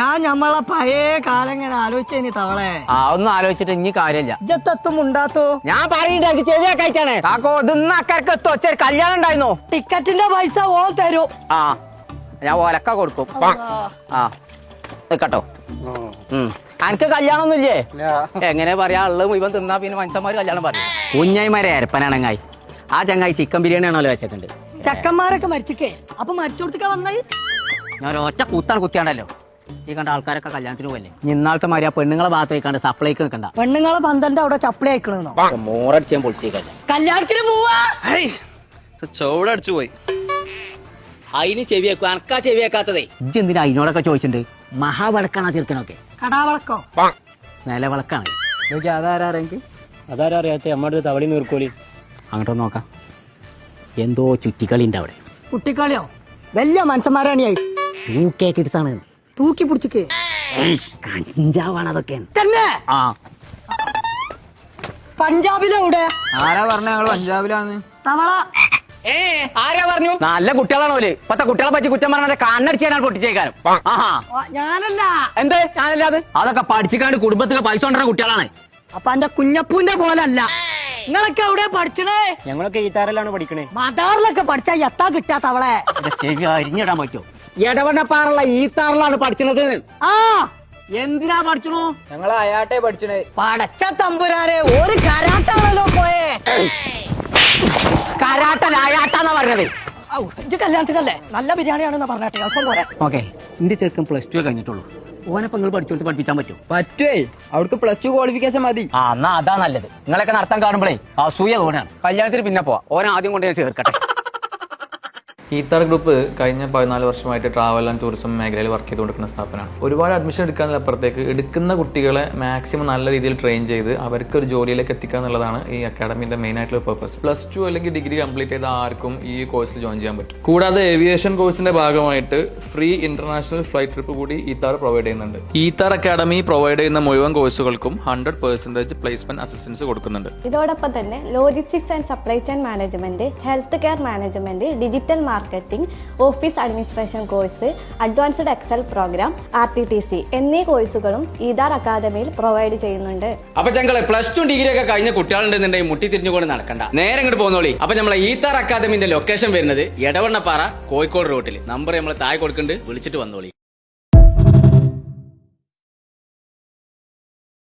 ഞാൻ ഞമ്മളെ പഴയ കാലം ഇങ്ങനെ ആലോചിച്ചേനി തവളെ. ഒന്നും ആലോചിച്ചിട്ട് ഇനി കാര്യമില്ല. ഇജ്ജത്തും ഉണ്ടാത്തോ ഞാൻ പറയണ്ട ചെവിയൊക്കെ അയച്ചാണ് കാക്കോ ഇതൊന്നും അക്കരക്ക് എത്തോ ചെറിയ കല്യാണം ഉണ്ടായിരുന്നോ? ടിക്കറ്റിന്റെ പൈസ ഓ തരൂ. ഞാൻ ഒലക്ക കൊടുക്കും. കേട്ടോ എനിക്ക് കല്യാണം ഒന്നും ഇല്ലേ? എങ്ങനെ പറയാ ഉള്ളത് മുഴുവൻ തിന്നാ പിന്നെ മനുഷ്യന്മാര് കല്യാണം പറയും. കുഞ്ഞായിമാരെ അരപ്പനാണങ്ങായി ആ ചങ്ങായി ചിക്കൻ ബിരിയാണി ആണല്ലോ വെച്ചിട്ടുണ്ട്. ചെക്കന്മാരൊക്കെ മരിച്ചിക്കേ അപ്പൊ മരിച്ചോടത്തേക്കാ വന്നായി. ഞാൻ ഒറ്റ കുത്താണ് കുത്തിയാണ്ടല്ലോ ഈ കണ്ട ആൾക്കാരൊക്കെ കല്യാണത്തിന് പോയല്ലേ. ഇന്നാളത്തെ മാതിരി ആ പെണ്ണുങ്ങളെ ഭാഗത്ത് വെക്കാണ്ട് സപ്ലൈക്ക് നിൽക്കണ്ട. പെണ്ണുങ്ങളെ പന്തന്റെ അവിടെ ചപ്പിളി അയക്കണോ? മോറടിച്ചാൻ പൊളിച്ചേക്കല്ല. കല്യാണത്തിന് പോവാ ചോടടിച്ചു പോയി. അതിന് ചെവി വെക്കും അനക്കാ ചെവി വെക്കാത്തതേ. ഇജ്ജ് എന്തിനാ അതിനോടൊക്കെ ചോദിച്ചിട്ടുണ്ട്? മഹാവിളക്കാണ് ആ ചെറുക്കനൊക്കെ. കടാവളക്കോ നിലവിളക്കാണ്. അതാരാ അറിയാത്ത അമ്മയുടെ തവളി നീർക്കോലി. അങ്ങോട്ട് നോക്കാം. എന്തോ ചുറ്റിക്കളി ഉണ്ട് അവിടെ. കുട്ടിക്കളിയോ? വലിയ മനുഷ്യന്മാരാണ് കിഡ്സാണ്. തൂക്കി പിടിച്ചിക്ക് കഞ്ചാവാണ് അതൊക്കെ. തന്നെ പഞ്ചാബിലെവിടെ? ആരാ പറഞ്ഞ ഞങ്ങള് പഞ്ചാബിലാന്ന്? തവള ആരാ പറഞ്ഞു? നല്ല കുട്ടികളാണ് ഓല്. ഇപ്പത്തെ കുട്ടികളെ പറ്റി കുറ്റം പറഞ്ഞ കണ്ണടിച്ചാണ് പൊട്ടിച്ചേക്കാനും. ഞാനല്ല. എന്ത് ഞാനല്ലാതെ? അതൊക്കെ പഠിച്ചിക്കാണ്ട് കുടുംബത്തിലെ പൈസ കൊണ്ടുവരുന്ന കുട്ടികളാണ്. അപ്പൊ എന്റെ കുഞ്ഞപ്പൂന്റെ പോലല്ല. നിങ്ങളൊക്കെ എവിടെ പഠിച്ചണേ? ഞങ്ങളൊക്കെ ഈത്താറിലാണ് പഠിക്കണേ. മദാറിലൊക്കെ പഠിച്ചാ എത്താ കിട്ടാ തവളെ. ചെവി അരിഞ്ഞിടാൻ പറ്റുമോ? ഇടവണ്ണപ്പാറുള്ള ഈത്താറിലാണ് പഠിച്ചത്. എന്തിനാ പഠിച്ചണു? ഞങ്ങള് അയാട്ടെ പഠിച്ചണേ. പടച്ച തമ്പുരാരെ ഒരു കരാട്ടാണല്ലോ പോയേ. കരാട്ടലായാട്ടാന്നാ പറഞ്ഞത്. ഇജ്ജ് കല്യാണത്തിനല്ലേ? നല്ല ബിരിയാണിയാണെന്ന് പറഞ്ഞാട്ടെ. അല്പം പോരാ. ഓക്കെ എന്റെ ചെറുക്കൻ +2 കഴിഞ്ഞിട്ടുള്ളൂ. ഓനപ്പം നിങ്ങൾ പഠിച്ചോട്ട് പഠിപ്പിച്ചാൻ പറ്റുമോ? പറ്റുവേ. അവിടക്ക് +2 ക്വാളിഫിക്കേഷൻ മതി. എന്നാ അതാ നല്ലത്. നിങ്ങളൊക്കെ നടത്താൻ കാണുമ്പോഴേ അസൂയ തോന്നാണ്. കല്യാണത്തിന് പിന്നെ പോവാ. ഓൻ ആദ്യം കൊണ്ട് ഞാൻ ചേർക്കട്ടെ. ഈത്താർ ഗ്രൂപ്പ് കഴിഞ്ഞ 14 വർഷമായിട്ട് ട്രാവൽ ആൻഡ് ടൂറിസം മേഖലയിൽ വർക്ക് ചെയ്തുകൊണ്ടിരിക്കുന്ന സ്ഥാപനമാണ്. ഒരുപാട് അഡ്മിഷൻ എടുക്കാനപ്പുറത്തേക്ക് എടുക്കുന്ന കുട്ടികളെ മാക്സിമം നല്ല രീതിയിൽ ട്രെയിൻ ചെയ്ത് അവർക്ക് ഒരു ജോലിയിലേക്ക് എത്തിക്കുക എന്നുള്ളതാണ് ഈ അക്കാഡമിന്റെ മെയിൻ ആയിട്ടുള്ള പർപ്പസ്. +2 അല്ലെങ്കിൽ ഡിഗ്രി കംപ്ലീറ്റ് ചെയ്ത ആർക്കും ഈ കോഴ്സിൽ ജോയിൻ ചെയ്യാൻ പറ്റും. കൂടാതെ ഏവിയേഷൻ കോഴ്സിന്റെ ഭാഗമായിട്ട് ഫ്രീ ഇന്റർനാഷണൽ ഫ്ലൈറ്റ് ട്രിപ്പ് കൂടി ഈത്താർ പ്രൊവൈഡ് ചെയ്യുന്നുണ്ട്. ഈത്താർ അക്കാഡമി പ്രൊവൈഡ് ചെയ്യുന്ന മുഴുവൻ കോഴ്സുകൾക്കും 100% പ്ലേസ്മെന്റ് അസിസ്റ്റൻസ് കൊടുക്കുന്നുണ്ട്. ഇതോടൊപ്പം തന്നെ logistics and supply chain management, health care management, digital marketing, office administration course, advanced Excel programme, RTTC എന്നീ കോഴ്സുകളും ഈതാർ അക്കാദമിയിൽ പ്രൊവൈഡ് ചെയ്യുന്നുണ്ട്. അപ്പൊ ഞങ്ങളെ +2 ഡിഗ്രി ഒക്കെ കഴിഞ്ഞ കുട്ടികളുണ്ടെന്നുണ്ടെങ്കിൽ മുട്ടി തിരിഞ്ഞുകൊണ്ട് നടക്കണ്ട, നേരെ ഇങ്ങോട്ട് പോന്നോളി. അപ്പൊ നമ്മളെ ഈത്താർ അക്കാദമിന്റെ ലൊക്കേഷൻ വരുന്നത് എടവണ്ണപ്പാറ, കോഴിക്കോട് റൂട്ടിൽ. നമ്പർ നമ്മൾ താഴെ കൊടുക്കുന്നുണ്ട്, വിളിച്ചിട്ട് വന്നോളി.